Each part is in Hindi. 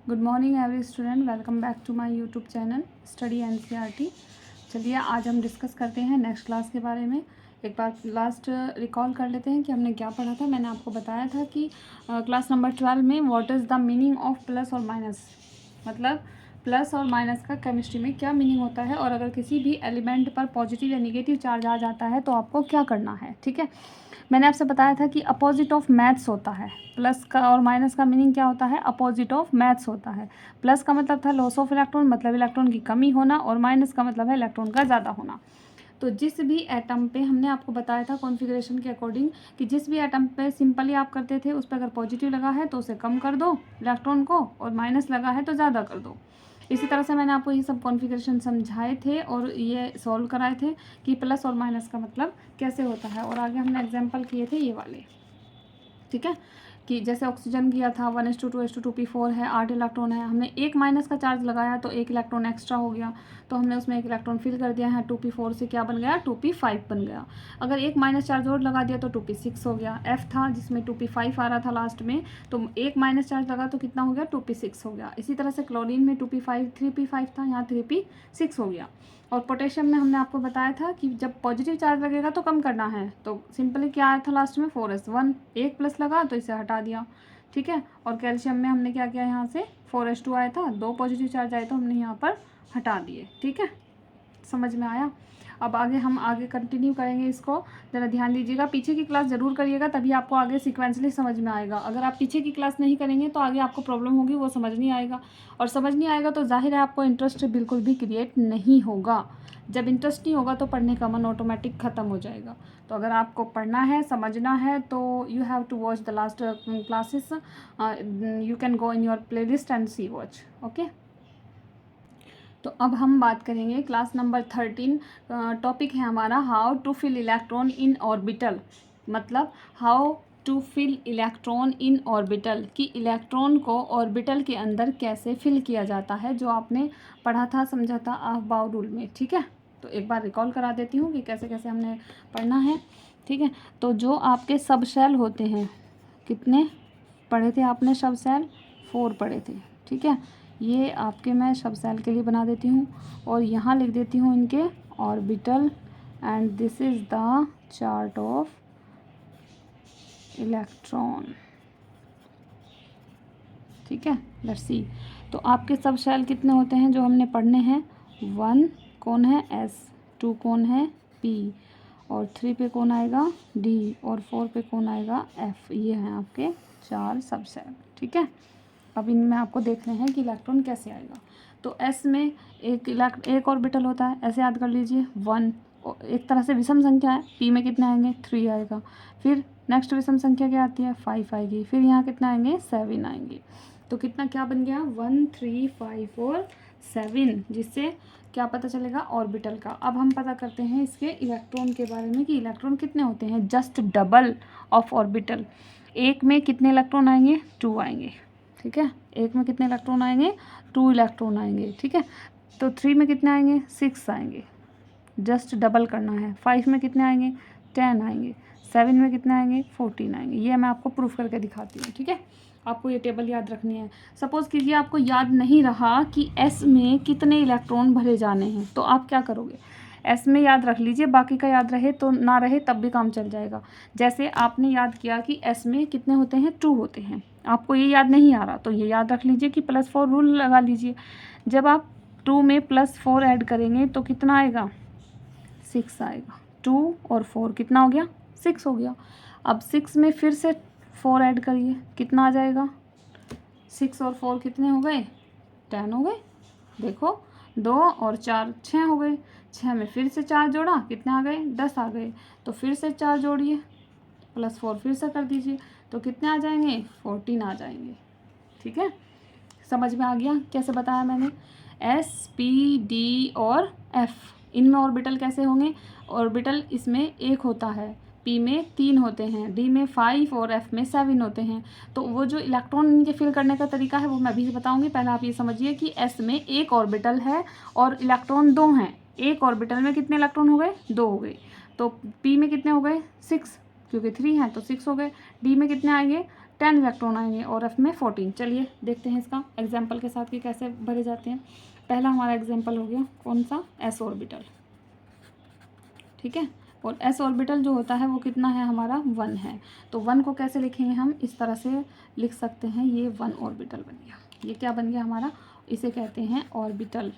Good morning every student, welcome back to my YouTube channel study NCERT. चलिए आज हम डिस्कस करते हैं नेक्स्ट क्लास के बारे में। एक बार लास्ट रिकॉल कर लेते हैं कि हमने क्या पढ़ा था। मैंने आपको बताया था कि क्लास नंबर 12 में what is the meaning of plus और माइनस, मतलब प्लस और माइनस का केमिस्ट्री में क्या मीनिंग होता है, और अगर किसी भी एलिमेंट पर पॉजिटिव या निगेटिव चार्ज आ जाता है तो आपको क्या करना है। ठीक है, मैंने आपसे बताया था कि अपोजिट ऑफ मैथ्स होता है। प्लस का और माइनस का मीनिंग क्या होता है? अपोजिट ऑफ मैथ्स होता है। प्लस का मतलब था लॉस ऑफ इलेक्ट्रॉन, मतलब इलेक्ट्रॉन की कमी होना, और माइनस का मतलब है इलेक्ट्रॉन का ज़्यादा होना। तो जिस भी एटम पे हमने आपको बताया था कॉन्फ़िगरेशन के अकॉर्डिंग कि जिस भी एटम पे सिंपली आप करते थे उस पर अगर पॉजिटिव लगा है तो उसे कम कर दो इलेक्ट्रॉन को, और माइनस लगा है तो ज़्यादा कर दो। इसी तरह से मैंने आपको ये सब कॉन्फ़िगरेशन समझाए थे और ये सॉल्व कराए थे कि प्लस और माइनस का मतलब कैसे होता है, और आगे हमने एग्जाम्पल किए थे ये वाले। ठीक है, कि जैसे ऑक्सीजन किया था 1s2 2s2 2p4 है, 8 इलेक्ट्रॉन है, हमने एक माइनस का चार्ज लगाया तो एक इलेक्ट्रॉन एक्स्ट्रा हो गया, तो हमने उसमें एक इलेक्ट्रॉन फिल कर दिया है। 2p4 से क्या बन गया? 2p5 बन गया। अगर एक माइनस चार्ज और लगा दिया तो 2p6 हो गया। F था जिसमें 2p5 आ रहा था लास्ट में, तो एक माइनस चार्ज लगा तो कितना हो गया? 2p6 हो गया। इसी तरह से क्लोरीन में 2p5 3p5 था, यहाँ 3p6 हो गया। और पोटेशियम में हमने आपको बताया था कि जब पॉजिटिव चार्ज लगेगा तो कम करना है, तो सिंपली क्या आया था लास्ट में? 4s1, एक प्लस लगा तो इसे हटा दिया। ठीक है, और कैल्शियम में हमने क्या किया? यहाँ से 4s2 आया था, दो पॉजिटिव चार्ज आए तो हमने यहाँ पर हटा दिए। ठीक है, समझ में आया? अब आगे हम कंटिन्यू करेंगे इसको, ज़रा ध्यान दीजिएगा। पीछे की क्लास ज़रूर करिएगा, तभी आपको आगे सीक्वेंसली समझ में आएगा। अगर आप पीछे की क्लास नहीं करेंगे तो आगे आपको प्रॉब्लम होगी, वो समझ नहीं आएगा, और समझ नहीं आएगा तो जाहिर है आपको इंटरेस्ट बिल्कुल भी क्रिएट नहीं होगा। जब इंटरेस्ट नहीं होगा तो पढ़ने का मन ऑटोमेटिक ख़त्म हो जाएगा। तो अगर आपको पढ़ना है, समझना है, तो you have to watch the last classes. You can go in your playlist and see watch. Okay, तो अब हम बात करेंगे क्लास नंबर 13। टॉपिक है हमारा how to fill electron in orbital, मतलब how to fill electron in orbital, कि इलेक्ट्रॉन को ऑर्बिटल के अंदर कैसे फिल किया जाता है, जो आपने पढ़ा था, समझा था अफबाउ रूल में। ठीक है, तो एक बार रिकॉल करा देती हूँ कि कैसे कैसे हमने पढ़ना है। ठीक है, तो जो आपके सब सेल होते हैं, कितने पढ़े थे आपने? सब सेल 4 पढ़े थे। ठीक है, ये आपके मैं सब सेल के लिए बना देती हूँ और यहाँ लिख देती हूँ इनके orbital, and this is the chart of electron. ठीक है, लेट्स सी। तो आपके सब शेल कितने होते हैं जो हमने पढ़ने हैं? 1 कौन है? S, 2 कौन है? P, और 3 पे कौन आएगा? D, और 4 पे कौन आएगा? F। ये हैं आपके 4 सब सेल। ठीक है, अब इनमें आपको देखने हैं कि इलेक्ट्रॉन कैसे आएगा। तो S में एक ऑर्बिटल होता है, ऐसे याद कर लीजिए 1, एक तरह से विषम संख्या है। P में कितने आएंगे? 3 आएगा। फिर नेक्स्ट विषम संख्या क्या आती है? 5 आएगी। फिर यहाँ कितना आएंगे? 7 आएंगे। तो कितना क्या बन गया? 1 3 5 और 7, जिससे क्या पता चलेगा? ऑर्बिटल का। अब हम पता करते हैं इसके इलेक्ट्रॉन के बारे में कि इलेक्ट्रॉन कितने होते हैं। Just double of orbital. एक में कितने इलेक्ट्रॉन आएंगे? 2 आएंगे। ठीक है, एक में कितने इलेक्ट्रॉन आएंगे? 2 इलेक्ट्रॉन आएंगे। ठीक है, तो 3 में कितने आएंगे? 6 आएंगे। जस्ट डबल करना है। 5 में कितने आएंगे? 10 आएंगे। 7 में कितने आएंगे? 14 आएंगे। ये मैं आपको प्रूफ करके दिखाती हूँ। ठीक है, आपको ये टेबल याद रखनी है। सपोज़ कीजिए आपको याद नहीं रहा कि S में कितने इलेक्ट्रॉन भरे जाने हैं, तो आप क्या करोगे? S में याद रख लीजिए, बाकी का याद रहे तो ना रहे तब भी काम चल जाएगा। जैसे आपने याद किया कि S में कितने होते हैं? 2 होते हैं, आपको ये याद नहीं आ रहा तो ये याद रख लीजिए कि +4 रूल लगा लीजिए। जब आप 2 में +4 ऐड करेंगे तो कितना आएगा? 6 आएगा। 2 और 4 कितना हो गया? 6 हो गया। अब 6 में फिर से 4 ऐड करिए, कितना आ जाएगा? 6 और 4 कितने हो गए? 10 हो गए। देखो 2 और 4 6 हो गए। 6 में फिर से 4 जोड़ा, कितने आ गए? 10 आ गए। तो फिर से 4 जोड़िए, +4 फिर से कर दीजिए, तो कितने आ जाएंगे? 14 आ जाएंगे। ठीक है, समझ में आ गया कैसे बताया मैंने? S, P, D और F, इनमें ऑर्बिटल कैसे होंगे? ऑर्बिटल इसमें 1 होता है, P में 3 होते हैं, D में 5 और F में 7 होते हैं। तो वो जो इलेक्ट्रॉन इनके फिल करने का तरीका है वो मैं अभी बताऊंगी। पहले आप ये समझिए कि S में एक ऑर्बिटल है और इलेक्ट्रॉन 2 हैं। एक ऑर्बिटल में कितने इलेक्ट्रॉन हो गए? 2 हो गए। तो P में कितने हो गए? 6, क्योंकि 3 हैं तो 6 हो गए। D में कितने आएंगे? 10 इलेक्ट्रॉन आएंगे और F में 14। चलिए देखते हैं इसका एग्जाम्पल के साथ कि कैसे भरे जाते हैं। पहला हमारा एग्जाम्पल हो गया कौन सा, S ऑर्बिटल, ठीक है। और S ऑर्बिटल जो होता है वो कितना है हमारा 1 है। तो 1 को कैसे लिखेंगे हम, इस तरह से लिख सकते हैं, ये 1 ऑर्बिटल बन गया। ये क्या बन गया हमारा, इसे कहते हैं ऑर्बिटल,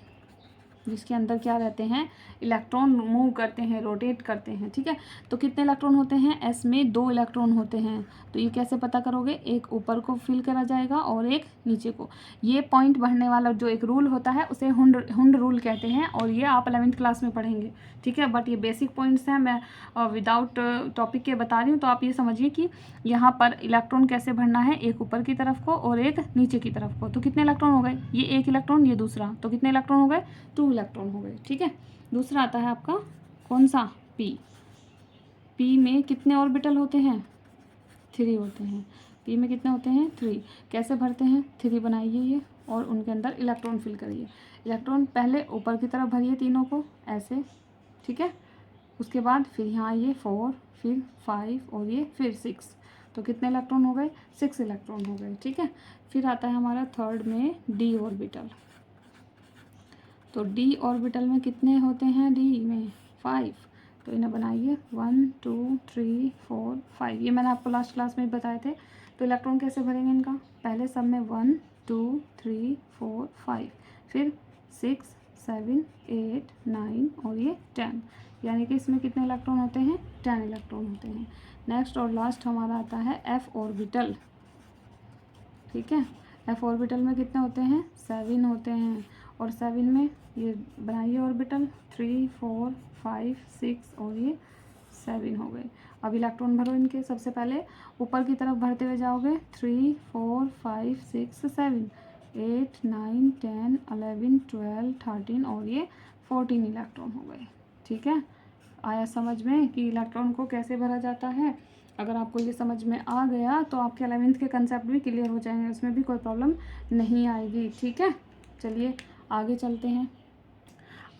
जिसके अंदर क्या रहते हैं, इलेक्ट्रॉन मूव करते हैं, रोटेट करते हैं, ठीक है। तो कितने इलेक्ट्रॉन होते हैं, एस में 2 इलेक्ट्रॉन होते हैं। तो ये कैसे पता करोगे, एक ऊपर को फिल करा जाएगा और एक नीचे को। ये पॉइंट भरने वाला जो एक रूल होता है उसे हुंड रूल कहते हैं, और ये आप 11वीं क्लास में पढ़ेंगे, ठीक है। बट ये बेसिक पॉइंट्स हैं, मैं विदाउट टॉपिक के बता रही हूँ। तो आप ये समझिए कि यहाँ पर इलेक्ट्रॉन कैसे भरना है, एक ऊपर की तरफ को और एक नीचे की तरफ को। तो कितने इलेक्ट्रॉन हो गए, ये एक इलेक्ट्रॉन, ये दूसरा, तो कितने इलेक्ट्रॉन हो गए, 2 इलेक्ट्रॉन हो गए, ठीक है। दूसरा आता है आपका कौन सा, पी। पी में कितने ऑर्बिटल होते हैं, 3 होते हैं। पी में कितने होते हैं, 3। कैसे भरते हैं, 3 बनाइए ये और उनके अंदर इलेक्ट्रॉन फिल करिए। इलेक्ट्रॉन पहले ऊपर की तरफ भरिए तीनों को ऐसे, ठीक है। उसके बाद फिर यहाँ ये 4, फिर 5 और ये फिर 6। तो कितने इलेक्ट्रॉन हो गए, 6 इलेक्ट्रॉन हो गए, ठीक है। फिर आता है हमारा थर्ड में डी ऑर्बिटल। तो डी ऑर्बिटल में कितने होते हैं, डी में 5। तो इन्हें बनाइए 1 2 3 4 5। ये मैंने आपको लास्ट क्लास में बताए थे। तो इलेक्ट्रॉन कैसे भरेंगे इनका, पहले सब में 1 2 3 4 5, फिर 6 7 8 9 और ये 10, यानी कि इसमें कितने इलेक्ट्रॉन होते हैं, 10 इलेक्ट्रॉन होते हैं। नेक्स्ट और लास्ट हमारा आता है एफ ऑर्बिटल, ठीक है। एफ ऑर्बिटल में कितने होते हैं, 7 होते हैं। और 7 में ये बनाइए ऑर्बिटल 3 4 5 6 और ये 7 हो गए। अब इलेक्ट्रॉन भरो इनके, सबसे पहले ऊपर की तरफ भरते हुए जाओगे 3 4 5 6 7 8 9 10 11 12 13 और ये 14 इलेक्ट्रॉन हो गए, ठीक है। आया समझ में कि इलेक्ट्रॉन को कैसे भरा जाता है। अगर आपको ये समझ में आ गया तो आपके 11वीं के कंसेप्ट भी क्लियर हो जाएंगे, उसमें भी कोई प्रॉब्लम नहीं आएगी, ठीक है। चलिए आगे चलते हैं।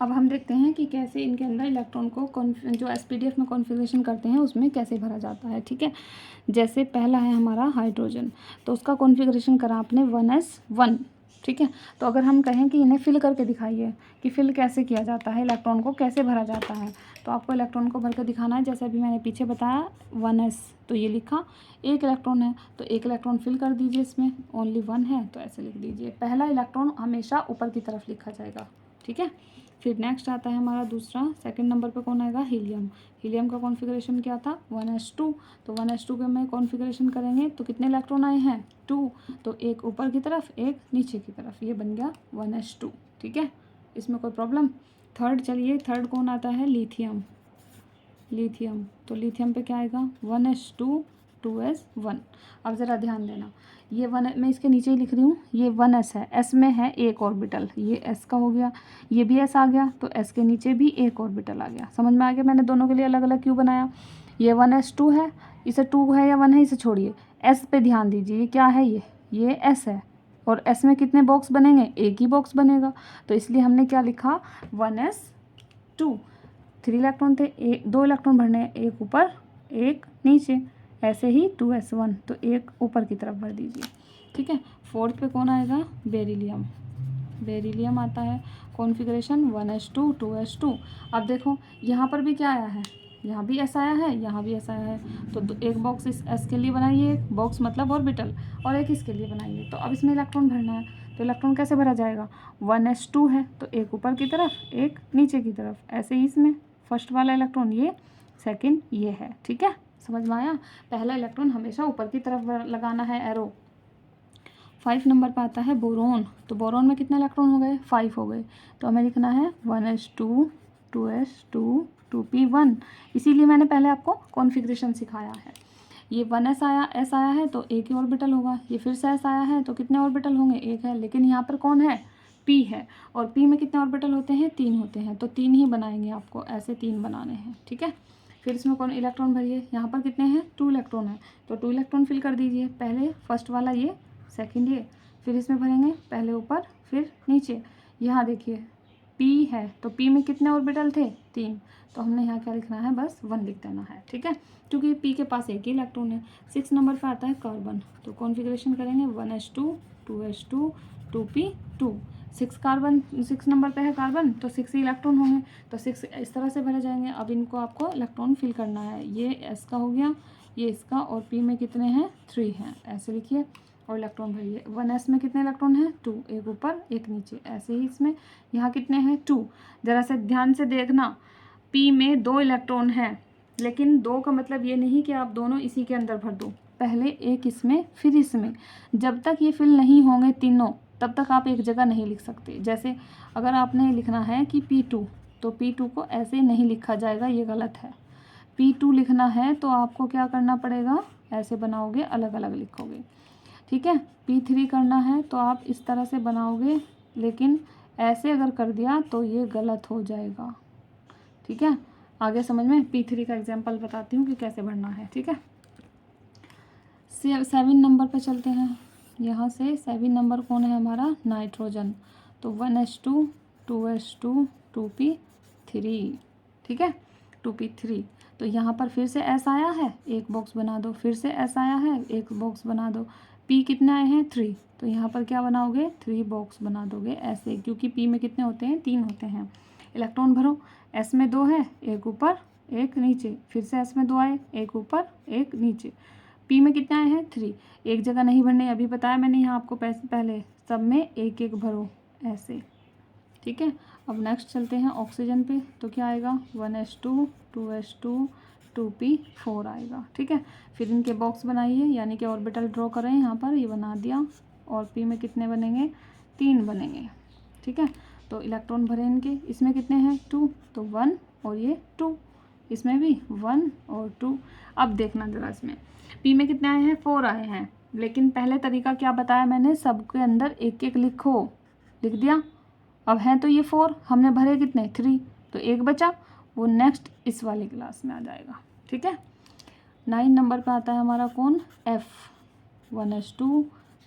अब हम देखते हैं कि कैसे इनके अंदर इलेक्ट्रॉन को जो एसपीडीएफ में कॉन्फ़िगरेशन करते हैं उसमें कैसे भरा जाता है, ठीक है। जैसे पहला है हमारा हाइड्रोजन, तो उसका कॉन्फ़िगरेशन करा आपने 1s1, ठीक है। तो अगर हम कहें कि इन्हें फिल करके दिखाइए कि फिल कैसे किया जाता है, इलेक्ट्रॉन को कैसे भरा जाता है, तो आपको इलेक्ट्रॉन को भर कर दिखाना है। जैसे अभी मैंने पीछे बताया 1s, तो ये लिखा, एक इलेक्ट्रॉन है तो एक इलेक्ट्रॉन फिल कर दीजिए, इसमें ओनली 1 है तो ऐसे लिख दीजिए। पहला इलेक्ट्रॉन हमेशा ऊपर की तरफ लिखा जाएगा, ठीक है। फिर नेक्स्ट आता है हमारा दूसरा, सेकंड नंबर पे कौन आएगा, हीलियम। हीलियम का कॉन्फ़िगरेशन क्या था, 1s2। तो 1s2 के में कॉन्फ़िगरेशन करेंगे तो कितने इलेक्ट्रॉन आए हैं, 2। तो एक ऊपर की तरफ एक नीचे की तरफ, ये बन गया 1s2, ठीक है। इसमें कोई प्रॉब्लम। थर्ड, चलिए थर्ड कौन आता है, लिथियम। लिथियम, तो लिथियम पे क्या आएगा, 1s2 2s1। अब ज़रा ध्यान देना, ये 1 मैं इसके नीचे ही लिख रही हूँ, ये 1s है, s में है एक ऑर्बिटल, ये s का हो गया, ये भी s आ गया, तो s के नीचे भी एक ऑर्बिटल आ गया। समझ में आ गया मैंने दोनों के लिए अलग अलग क्यों बनाया। ये 1s2 है, इसे 2 है या 1 है, इसे छोड़िए, s पे ध्यान दीजिए, ये क्या है, ये s है। और s में कितने बॉक्स बनेंगे, एक ही बॉक्स बनेगा, तो इसलिए हमने क्या लिखा 1s2। 3 इलेक्ट्रॉन थे, 2 इलेक्ट्रॉन भरने हैं, एक ऊपर एक नीचे, ऐसे ही 2s1, तो एक ऊपर की तरफ भर दीजिए, ठीक है। फोर्थ पे कौन आएगा, बेरिलियम। बेरिलियम आता है कॉन्फ़िगरेशन 1s2 2s2। अब देखो यहाँ पर भी क्या आया है, यहाँ भी ऐसा आया है, यहाँ भी ऐसा आया है, तो एक बॉक्स इस s के लिए बनाइए, एक बॉक्स मतलब ऑर्बिटल, और एक इसके लिए बनाइए। तो अब इसमें इलेक्ट्रॉन भरना है, तो इलेक्ट्रॉन कैसे भरा जाएगा, 1s2 है तो एक ऊपर की तरफ एक नीचे की तरफ, ऐसे ही इसमें फर्स्ट वाला इलेक्ट्रॉन ये, सेकंड ये है, ठीक है। समझ में आया, पहला इलेक्ट्रॉन हमेशा ऊपर की तरफ लगाना है एरो। 5 नंबर पर आता है बोरोन। तो बोरोन में कितने इलेक्ट्रॉन हो गए, 5 हो गए, तो हमें लिखना है 1s2 2s2 2p1। इसीलिए मैंने पहले आपको कॉन्फ़िगरेशन सिखाया है। ये 1s आया, s आया है तो एक ही ऑर्बिटल होगा, ये फिर से s आया है तो कितने ऑर्बिटल होंगे, एक है, लेकिन यहाँ पर कौन है, p है, और p में कितने ऑर्बिटल होते हैं, 3 होते हैं, तो 3 ही बनाएंगे, आपको ऐसे 3 बनाने हैं, ठीक है। फिर इसमें कौन इलेक्ट्रॉन भरिए, यहाँ पर कितने हैं, 2 इलेक्ट्रॉन है, तो 2 इलेक्ट्रॉन फिल कर दीजिए, पहले फर्स्ट वाला ये, सेकंड ये, फिर इसमें भरेंगे पहले ऊपर फिर नीचे। यहाँ देखिए पी है तो पी में कितने ऑर्बिटल थे 3, तो हमने यहाँ क्या लिखना है, बस 1 लिख देना है, ठीक है, क्योंकि पी के पास एक ही इलेक्ट्रॉन है। 6 नंबर पे आता है कार्बन, तो कॉन्फ़िगरेशन करेंगे 1s2 2s2 2p2। 6 carbon 6 number पे है कार्बन, तो 6 ही इलेक्ट्रॉन होंगे, तो 6 इस तरह से भरे जाएंगे। अब इनको आपको इलेक्ट्रॉन फिल करना है, ये एस का हो गया, ये इसका, और पी में कितने हैं 3 हैं, ऐसे लिखिए और इलेक्ट्रॉन भरिए। 1s में कितने इलेक्ट्रॉन हैं 2, एक ऊपर एक नीचे, ऐसे ही इसमें यहाँ कितने हैं 2। ज़रा से ध्यान से देखना, पी में 2 इलेक्ट्रॉन हैं, लेकिन 2 का मतलब ये नहीं कि आप दोनों इसी के अंदर भर दो, पहले एक इसमें फिर इसमें। जब तक ये फिल नहीं होंगे तीनों, तब तक आप एक जगह नहीं लिख सकते। जैसे अगर आपने लिखना है कि P2, तो P2 को ऐसे नहीं लिखा जाएगा, ये गलत है। P2 लिखना है तो आपको क्या करना पड़ेगा, ऐसे बनाओगे, अलग अलग लिखोगे, ठीक है। P3 करना है तो आप इस तरह से बनाओगे, लेकिन ऐसे अगर कर दिया तो ये गलत हो जाएगा, ठीक है। आगे समझ में, P3 का एग्जाम्पल बताती हूँ कि कैसे भरना है, ठीक है। 7 नंबर पे चलते हैं। यहाँ से 7 नंबर कौन है हमारा, नाइट्रोजन, तो 1s2 2s2 2p3, ठीक है, 2p3। तो यहाँ पर फिर से S आया है, एक बॉक्स बना दो, फिर से S आया है, एक बॉक्स बना दो। P कितने आए हैं 3, तो यहाँ पर क्या बनाओगे 3 बॉक्स बना दोगे ऐसे, क्योंकि P में कितने होते हैं 3 होते हैं। इलेक्ट्रॉन भरो, S में 2 है, एक ऊपर एक नीचे, फिर से S में 2 आए, एक ऊपर एक नीचे। P में कितने आए हैं 3, एक जगह नहीं भरने, अभी बताया मैंने यहाँ आपको पहले, सब में एक एक भरो ऐसे, ठीक है। अब नेक्स्ट चलते हैं ऑक्सीजन पे, तो क्या आएगा 1s2 2s2 2p4 आएगा, ठीक है। फिर इनके बॉक्स बनाइए, यानी कि ऑर्बिटल ड्रॉ करें, यहाँ पर ये बना दिया, और P में कितने बनेंगे 3 बनेंगे, ठीक है। तो इलेक्ट्रॉन भरे इनके, इसमें कितने हैं 2, तो 1 और ये 2, इसमें भी 1 और 2। अब देखना ज़रा, इसमें P में कितने आए हैं 4 आए हैं, लेकिन पहले तरीका क्या बताया मैंने, सबके अंदर एक एक लिखो, लिख दिया। अब हैं तो ये 4, हमने भरे कितने 3, तो एक बचा, वो नेक्स्ट इस वाली क्लास में आ जाएगा, ठीक है। 9 नंबर पे आता है हमारा कौन, F, 1s2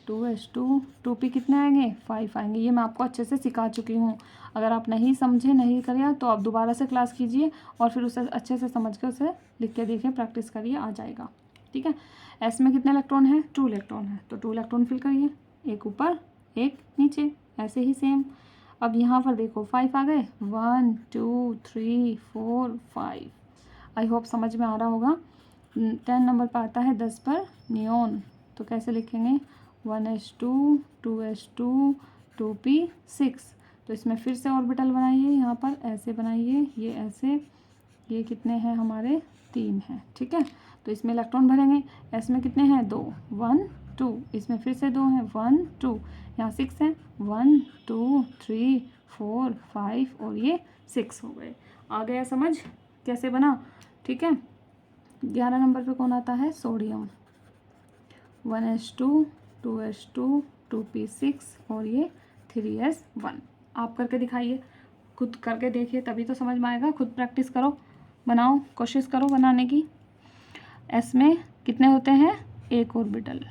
2s2 2p कितने आएंगे 5 आएंगे। ये मैं आपको अच्छे से सिखा चुकी हूँ, अगर आप नहीं समझे नहीं करिए तो आप दोबारा से क्लास कीजिए और फिर उसे अच्छे से समझ कर उसे लिख के देखिए, प्रैक्टिस करिए, आ जाएगा, ठीक है। S में कितने इलेक्ट्रॉन है 2 इलेक्ट्रॉन है, तो 2 इलेक्ट्रॉन फिल करिए, एक ऊपर एक नीचे, ऐसे ही सेम। अब यहाँ पर देखो 5 आ गए, 1 2 3 4 5, आई होप समझ में आ रहा होगा। 10 नंबर पर आता है 10 पर नियॉन, तो कैसे लिखेंगे 1s2 2s2 2p6, तो इसमें फिर से ऑर्बिटल बनाइए, यहाँ पर ऐसे बनाइए, ये ऐसे, ये कितने हैं हमारे 3 हैं, ठीक है। तो इसमें इलेक्ट्रॉन भरेंगे, S में कितने हैं 2 1 2, इसमें फिर से 2 हैं 1 2, यहाँ 6 हैं 1 2 3 4 5 और ये 6 हो गए। आ गया समझ कैसे बना, ठीक है। 11 नंबर पे कौन आता है, सोडियम, 1s2 2s2 2p6 और ये 3s1। आप करके दिखाइए, खुद करके देखिए तभी तो समझ में आएगा, खुद प्रैक्टिस करो, बनाओ, कोशिश करो बनाने की। S में कितने होते हैं एक ऑर्बिटल,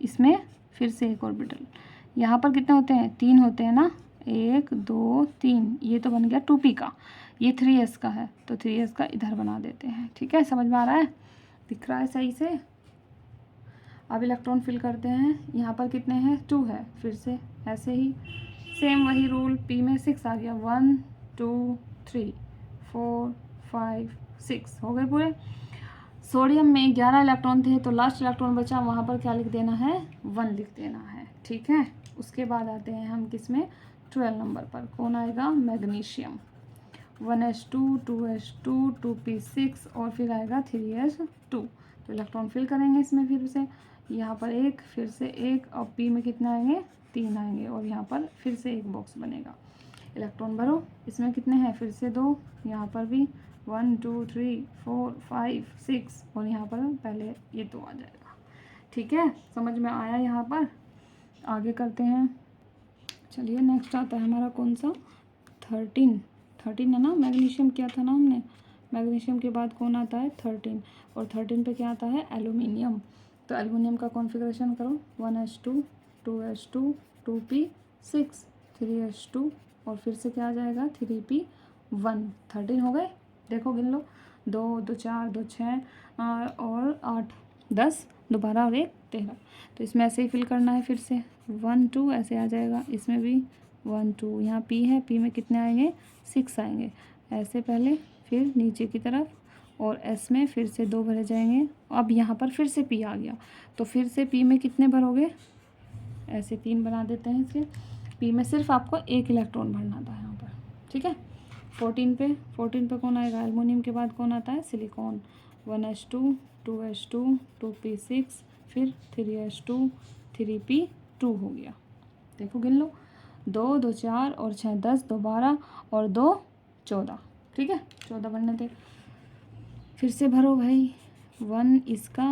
इसमें फिर से एक ऑर्बिटल, यहाँ पर कितने होते हैं 3 होते हैं ना, 1 2 3, ये तो बन गया 2p का, ये 3s का है, तो 3s का इधर बना देते हैं, ठीक है। समझ में आ रहा है, दिख रहा है सही से। अब इलेक्ट्रॉन फिल करते हैं, यहाँ पर कितने हैं 2 है, फिर से ऐसे ही सेम वही रूल, P में 6 आ गया, 1 2 3 4 5 6 हो गए पूरे। सोडियम में 11 इलेक्ट्रॉन थे, तो लास्ट इलेक्ट्रॉन बचा, वहाँ पर क्या लिख देना है 1 लिख देना है, ठीक है। उसके बाद आते हैं हम किस में 12 नंबर पर, कौन आएगा मैग्नीशियम, 1s2 2s2 2p6 और फिर आएगा 3s2, तो इलेक्ट्रॉन फिल करेंगे इसमें, फिर से यहाँ पर एक, फिर से एक, और P में कितना आएंगे 3 आएंगे, और यहाँ पर फिर से एक बॉक्स बनेगा। इलेक्ट्रॉन भरो, इसमें कितने हैं फिर से 2, यहाँ पर भी 1 2 3 4 5 6, और यहाँ पर पहले ये 2 आ जाएगा, ठीक है। समझ में आया यहाँ पर, आगे करते हैं। चलिए नेक्स्ट आता है हमारा कौन सा 13 है ना, मैग्नीशियम किया था ना हमने, मैग्नीशियम के बाद कौन आता है 13, और 13 पे क्या आता है एल्यूमिनियम। तो एल्यूमिनियम का कॉन्फ़िगरेशन करो, 1s2 2s2 2p6 3s2 और फिर से क्या आ जाएगा 3p1, 13 हो गए। देखो गिन लो, 2 2 4 2 6 और 8 10, 2 12 और 1 13। तो इसमें ऐसे ही फिल करना है, फिर से 1 2 ऐसे आ जाएगा, इसमें भी 1 2, यहाँ p है, p में कितने आएंगे 6 आएंगे ऐसे पहले, फिर नीचे की तरफ, और s में फिर से 2 भरे जाएंगे। अब यहाँ पर फिर से p आ गया, तो फिर से p में कितने भरोगे, ऐसे 3 बना देते हैं इसके। p में सिर्फ आपको 1 इलेक्ट्रॉन भरना था यहाँ पर, ठीक है। 14 पे कौन आएगा, एल्युमिनियम के बाद कौन आता है, सिलिकॉन। 1s2 2s2 2p6, फिर 3s2 3p2 हो गया। देखो गिन लो, 2 2 4 और 6 10, 2 12 और 2 14, ठीक है, 14 बनने थे। फिर से भरो भाई, 1 इसका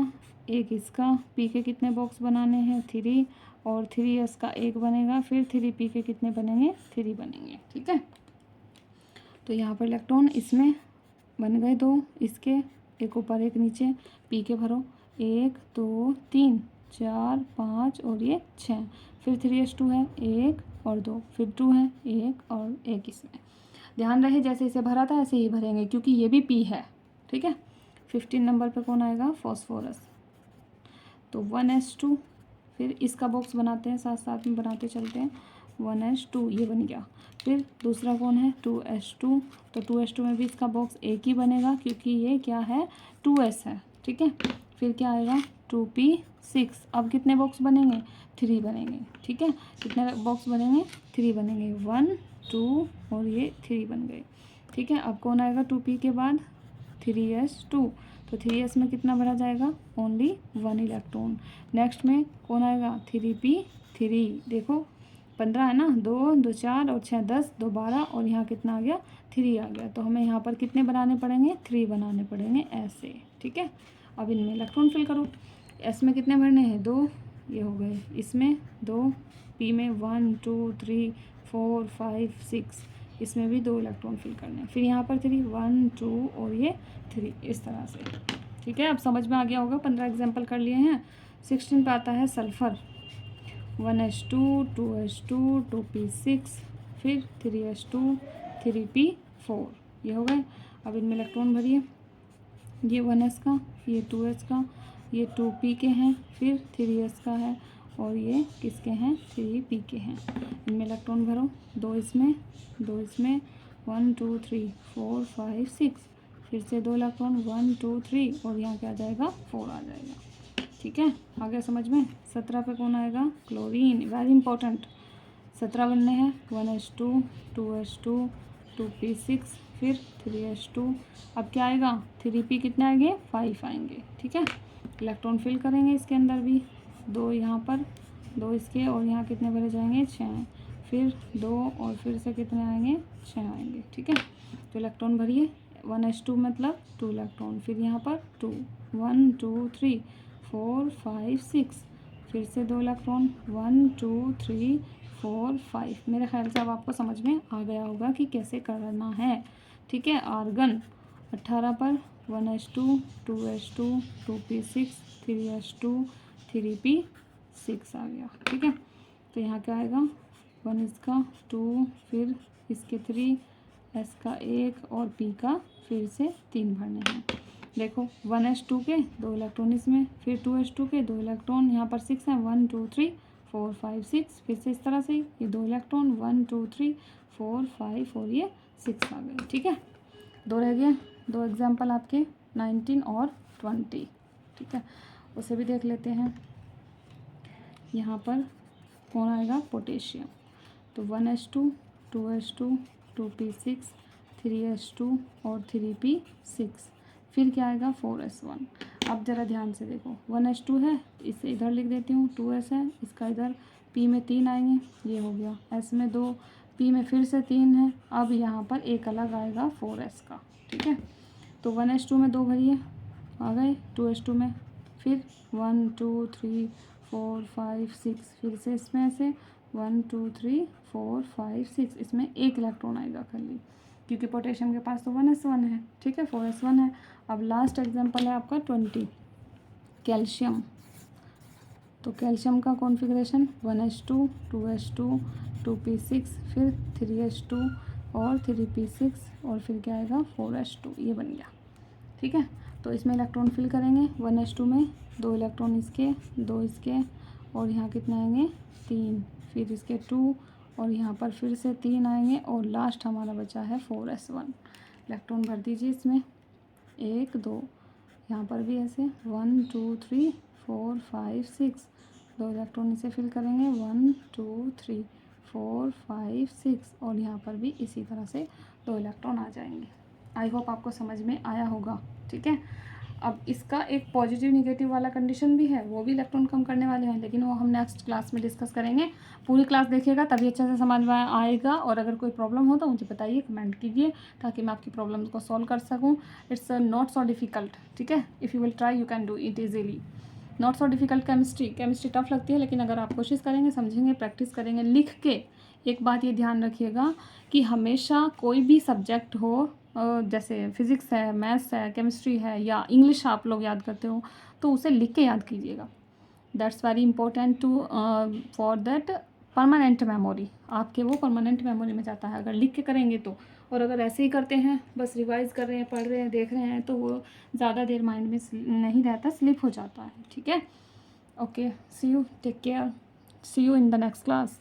1 इसका, p के कितने बॉक्स बनाने हैं 3, और 3s का 1 बनेगा, फिर 3p के कितने बनेंगे 3 बनेंगे, ठीक है। तो यहाँ पर इलेक्ट्रॉन इसमें बन गए 2 इसके, एक ऊपर एक नीचे, p के भरो 1 2 3 4 5 और ये 6, फिर 3s2 है 1 और 2, फिर 2 है 1 और 1 इसमें। ध्यान रहे जैसे इसे भरा था ऐसे ही भरेंगे, क्योंकि ये भी p है, ठीक है। 15 नंबर पे कौन आएगा, फॉस्फोरस। तो 1s2, फिर इसका बॉक्स बनाते हैं, साथ साथ में बनाते चलते हैं। 1s2 ये बन गया, फिर दूसरा कौन है 2s2, तो 2s2 में भी इसका बॉक्स एक ही बनेगा, क्योंकि ये क्या है 2s है, ठीक है। फिर क्या आएगा 2p6, अब कितने बॉक्स बनेंगे 3 बनेंगे, ठीक है। कितने बॉक्स बनेंगे 3 बनेंगे, 1 2 और ये 3 बन गए, ठीक है। अब कौन आएगा 2p के बाद 3s2, तो 3s में कितना भरा जाएगा, ओनली 1 इलेक्ट्रॉन। नेक्स्ट में कौन आएगा 3p3, देखो 15 है ना, 2 2 4 और 6 10, 2 12 और यहाँ कितना आ गया 3 आ गया। तो हमें यहाँ पर कितने बनाने पड़ेंगे 3 बनाने पड़ेंगे ऐसे, ठीक है। अब इनमें इलेक्ट्रॉन फिल करो, s में कितने भरने हैं 2, ये हो गए, इसमें 2, p में 1 2 3 4 5 6, इसमें भी 2 इलेक्ट्रॉन फिल करने हैं, फिर यहाँ पर 3 1 2 और ये 3, इस तरह से, ठीक है। अब समझ में आ गया होगा, 15 एग्जाम्पल कर लिए हैं। 16 पे आता है सल्फ़र, 1s2 2s2 2p6, फिर 3s2 3p4, ये हो गए। अब इनमें इलेक्ट्रॉन भरिए, ये 1s का, ये 2s का, ये 2p के हैं, फिर 3s का है, और ये किसके हैं 3p के हैं। इनमें इलेक्ट्रॉन भरो, 2 इसमें 1 2 3 4 5 6, फिर से 2 इलेक्ट्रॉन 1 2 3 और यहाँ क्या आ जाएगा 4 आ जाएगा, ठीक है। आगे समझ में। 17 पे कौन आएगा, क्लोरीन, वेरी इंपॉर्टेंट। 17 बनने हैं, 1s2 2s2 2p6, फिर 3s2, अब क्या आएगा 3p कितने आएंगे 5 आएंगे, ठीक है। इलेक्ट्रॉन फिल करेंगे इसके अंदर भी, 2 यहाँ पर 2 इसके, और यहाँ कितने भरे जाएंगे 6, फिर 2 और फिर से कितने आएंगे 6 आएंगे, ठीक है। तो इलेक्ट्रॉन भरिए, 1s2 मतलब 2 इलेक्ट्रॉन, फिर यहाँ पर 2 1 2 3 4 5 6, फिर से 2 इलेक्ट्रॉन 1 2 3 4 5। मेरे ख्याल से अब आपको समझ में आ गया होगा कि कैसे करना है, ठीक है। आर्गन 18 पर 1s2 2s2 2p6 3s2 3p6 आ गया, ठीक है। तो यहाँ क्या आएगा 1 इसका 2, फिर इसके 3, s का 1 और p का फिर से 3 भरने हैं। देखो 1s2 के 2 इलेक्ट्रॉन इसमें, फिर 2s2 के 2 इलेक्ट्रॉन, यहाँ पर 6 हैं 1 2 3 4 5 6, फिर से इस तरह से ये 2 इलेक्ट्रॉन 1 2 3 4 5 और ये 6 आ गए, ठीक है। 2 रह गए, 2 एग्जाम्पल आपके 19 और 20, ठीक है, उसे भी देख लेते हैं। यहाँ पर कौन आएगा पोटेशियम, तो 1s2 2s2 2p6 3s2 और 3p6, फिर क्या आएगा 4s1। अब ज़रा ध्यान से देखो, 1s2 है, इसे इधर लिख देती हूँ, 2s है, इसका इधर, p में 3 आएंगे, ये हो गया, s में 2, p में फिर से 3 है, अब यहाँ पर एक अलग आएगा 4s का, ठीक है। तो 1s2 में 2 भरिए, आ गए 2s2 में, फिर 1 2 3 4 5 6, फिर से इसमें से 1 2 3 4 5 6, इसमें एक इलेक्ट्रॉन आएगा खाली, क्योंकि पोटेशियम के पास तो 1s1 है, ठीक है, 4s1 है। अब लास्ट एग्जांपल है आपका 20, कैल्शियम। तो कैल्शियम का कॉन्फ़िगरेशन 1s2 2s2 2p6, फिर 3h2 और 3p6 और फिर क्या आएगा 4h2, ये बन गया। ठीक है, तो इसमें इलेक्ट्रॉन फिल करेंगे 1h2 में, 2 इलेक्ट्रॉन इसके, 2 इसके, और यहाँ कितने आएंगे 3, फिर इसके 2 और यहाँ पर फिर से 3 आएंगे और लास्ट हमारा बचा है 4s1। इलेक्ट्रॉन भर दीजिए इसमें, 1 2, यहाँ पर भी ऐसे 1 2 3 4 5 6, 2 इलेक्ट्रॉन इसे फिल करेंगे 1 2 3 4 5 6 और यहाँ पर भी इसी तरह से 2 इलेक्ट्रॉन आ जाएंगे। आई होप आपको समझ में आया होगा। ठीक है, अब इसका एक पॉजिटिव निगेटिव वाला कंडीशन भी है, वो भी इलेक्ट्रॉन कम करने वाले हैं, लेकिन वो हम नेक्स्ट क्लास में डिस्कस करेंगे। पूरी क्लास देखिएगा तभी अच्छे से समझ में आएगा, और अगर कोई प्रॉब्लम हो तो मुझे बताइए, कमेंट कीजिए, ताकि मैं आपकी प्रॉब्लम को सॉल्व कर सकूँ। It's not so difficult. ठीक है, if you will try you can do it easily. Not so difficult chemistry tough लगती है, लेकिन अगर आप कोशिश करेंगे, समझेंगे, प्रैक्टिस करेंगे, लिख के। एक बात ये ध्यान रखिएगा कि हमेशा कोई भी सब्जेक्ट हो, जैसे फिज़िक्स है, मैथ्स है, केमिस्ट्री है, या इंग्लिश आप लोग याद करते हो, तो उसे लिख के याद कीजिएगा। That's very important to for that permanent memory. आपके वो परमानेंट मेमोरी में जाता है अगर लिख के करेंगे तो। और अगर ऐसे ही करते हैं, बस रिवाइज कर रहे हैं, पढ़ रहे हैं, देख रहे हैं, तो वो ज़्यादा देर माइंड में नहीं रहता, स्लिप हो जाता है। ठीक है, okay, see you, take care, see you in the next class.